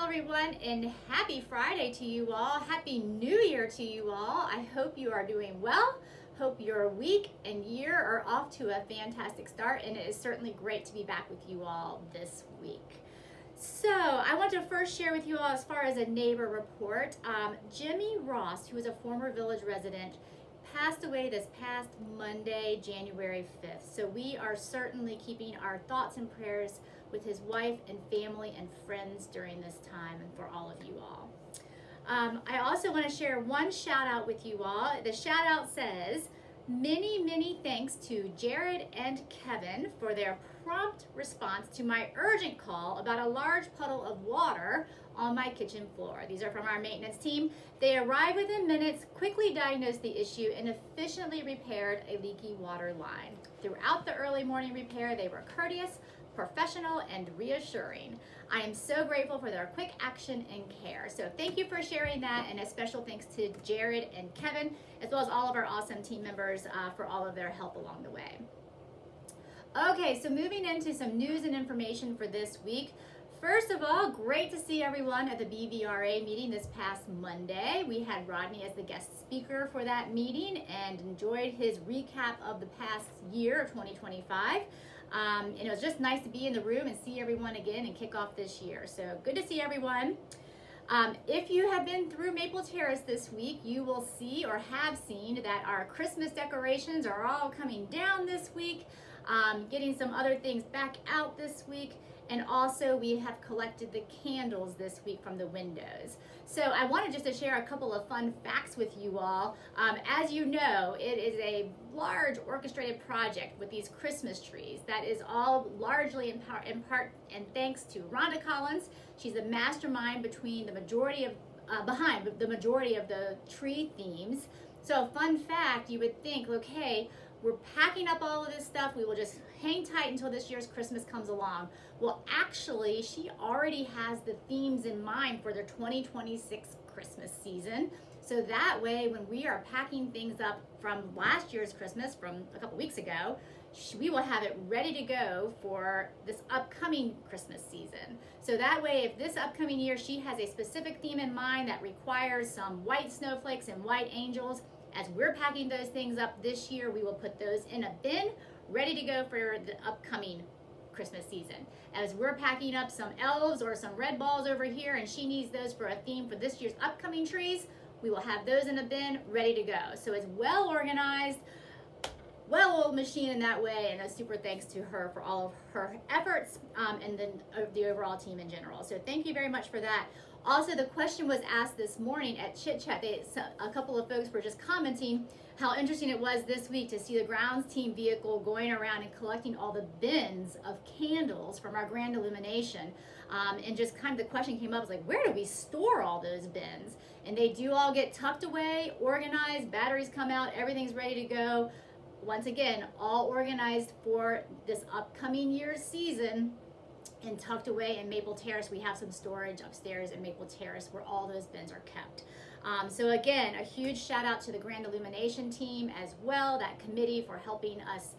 Hello everyone, and happy Friday to you all. Happy New Year to you all. I hope you are doing well. Hope your week and year are off to a fantastic start, and it is certainly great to be back with you all this week. So I want to first share with you all as far as a neighbor report. Jimmy Ross, who is a former village resident, passed away this past Monday, January 5th. So we are certainly keeping our thoughts and prayers with his wife and family and friends during this time, and for all of you all. I also want to share one shout out with you all. The shout out says, many thanks to Jared and Kevin for their prompt response to my urgent call about a large puddle of water on my kitchen floor. These are from our maintenance team. They arrived within minutes, quickly diagnosed the issue, and efficiently repaired a leaky water line. Throughout the early morning repair, they were courteous, professional, and reassuring. I am so grateful for their quick action and care. So thank you for sharing that, and a special thanks to Jared and Kevin, as well as all of our awesome team members for all of their help along the way. Okay, so moving into some news and information for this week. First of all, great to see everyone at the BVRA meeting this past Monday. We had Rodney as the guest speaker for that meeting and enjoyed his recap of the past year of 2025. And it was just nice to be in the room and see everyone again and kick off this year. So good to see everyone. If you have been through Maple Terrace this week, you will see or have seen that our Christmas decorations are all coming down this week, getting some other things back out this week. And also we have collected the candles this week from the windows. So I wanted just to share a couple of fun facts with you all. As you know, it is a large orchestrated project with these Christmas trees that is all largely in part and thanks to Rhonda Collins. She's the mastermind behind the majority of the tree themes. So fun fact, you would think, okay, we're packing up all of this stuff, we will just hang tight until this year's Christmas comes along. Well, actually, she already has the themes in mind for the 2026 Christmas season. So that way, when we are packing things up from last year's Christmas, from a couple weeks ago, we will have it ready to go for this upcoming Christmas season. So that way, if this upcoming year she has a specific theme in mind that requires some white snowflakes and white angels, as we're packing those things up this year, we will put those in a bin, ready to go for the upcoming Christmas season. As we're packing up some elves or some red balls over here, and she needs those for a theme for this year's upcoming trees, we will have those in a bin, ready to go. So it's well organized, well-oiled machine in that way, and a super thanks to her for all of her efforts and then the overall team in general. So thank you very much for that. Also, the question was asked this morning at Chit Chat. A couple of folks were just commenting how interesting it was this week to see the grounds team vehicle going around and collecting all the bins of candles from our grand illumination. And just kind of the question came up, was like, where do we store all those bins? And they do all get tucked away, organized, batteries come out, everything's ready to go. Once again, all organized for this upcoming year's season and tucked away in Maple Terrace. We have some storage upstairs in Maple Terrace where all those bins are kept. So again, a huge shout out to the Grand Illumination team as well, that committee, for helping us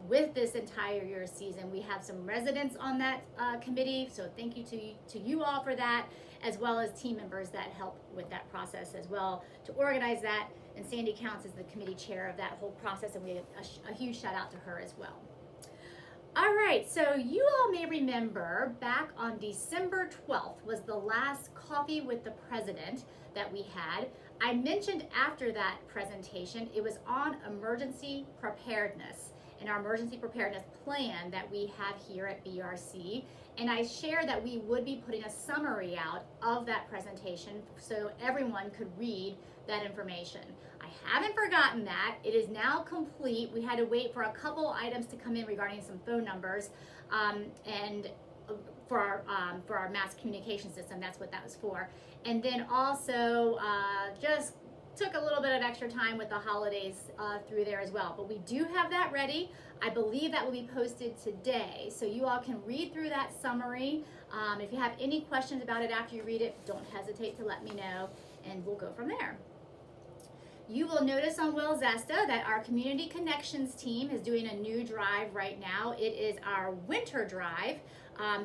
with this entire year's season. We have some residents on that committee, so thank you to you all for that, as well as team members that help with that process as well to organize that. And Sandy counts as the committee chair of that whole process, and we have a huge shout out to her as well. All right, so you all may remember back on December 12th was the last Coffee with the President that we had. I mentioned after that presentation, it was on emergency preparedness and our emergency preparedness plan that we have here at BRC. And I shared that we would be putting a summary out of that presentation so everyone could read that information. I haven't forgotten that. It is now complete. We had to wait for a couple items to come in regarding some phone numbers and for our mass communication system. That's what that was for. And then also just took a little bit of extra time with the holidays through there as well. But we do have that ready. I believe that will be posted today. So you all can read through that summary. If you have any questions about it after you read it, don't hesitate to let me know, and we'll go from there. You will notice on Well Zesta that our Community Connections team is doing a new drive right now. It is our winter drive.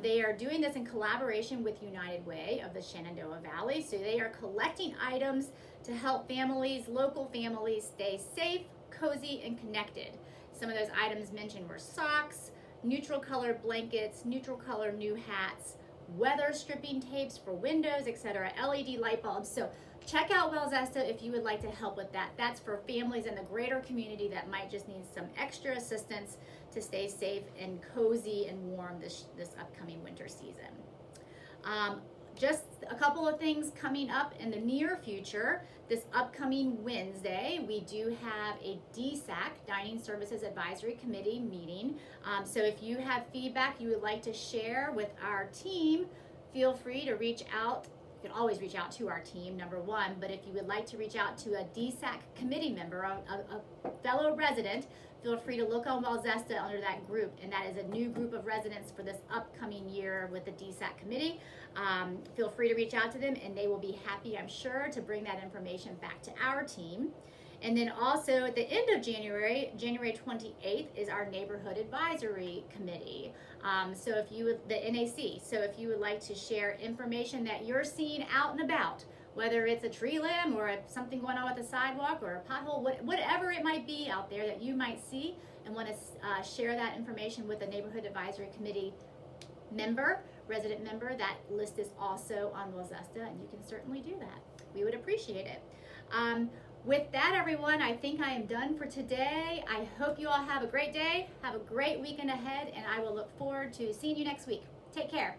They are doing this in collaboration with United Way of the Shenandoah Valley. So they are collecting items to help families, local families, stay safe, cozy, and connected. Some of those items mentioned were socks, neutral colored blankets, neutral color new hats, weather stripping tapes for windows, etc., LED light bulbs. So check out Wellzesta if you would like to help with that. That's for families in the greater community that might just need some extra assistance to stay safe and cozy and warm this upcoming winter season. Just a couple of things coming up in the near future. This upcoming Wednesday, we do have a DSAC, Dining Services Advisory Committee meeting. So if you have feedback you would like to share with our team, feel free to reach out. You can always reach out to our team, number one, but if you would like to reach out to a DSAC committee member, a fellow resident, feel free to look on Wellzesta under that group, and that is a new group of residents for this upcoming year with the DSAC committee. Feel free to reach out to them, and they will be happy, I'm sure, to bring that information back to our team. And then also at the end of January, January 28th, is our Neighborhood Advisory Committee. So if you would, the NAC, so if you would like to share information that you're seeing out and about, whether it's a tree limb or something going on with the sidewalk or a pothole, whatever it might be out there that you might see and want to share that information with the Neighborhood Advisory Committee member, resident member, that list is also on Wellzesta, and you can certainly do that. We would appreciate it. With that, everyone, I think I am done for today. I hope you all have a great day, have a great weekend ahead, and I will look forward to seeing you next week. Take care.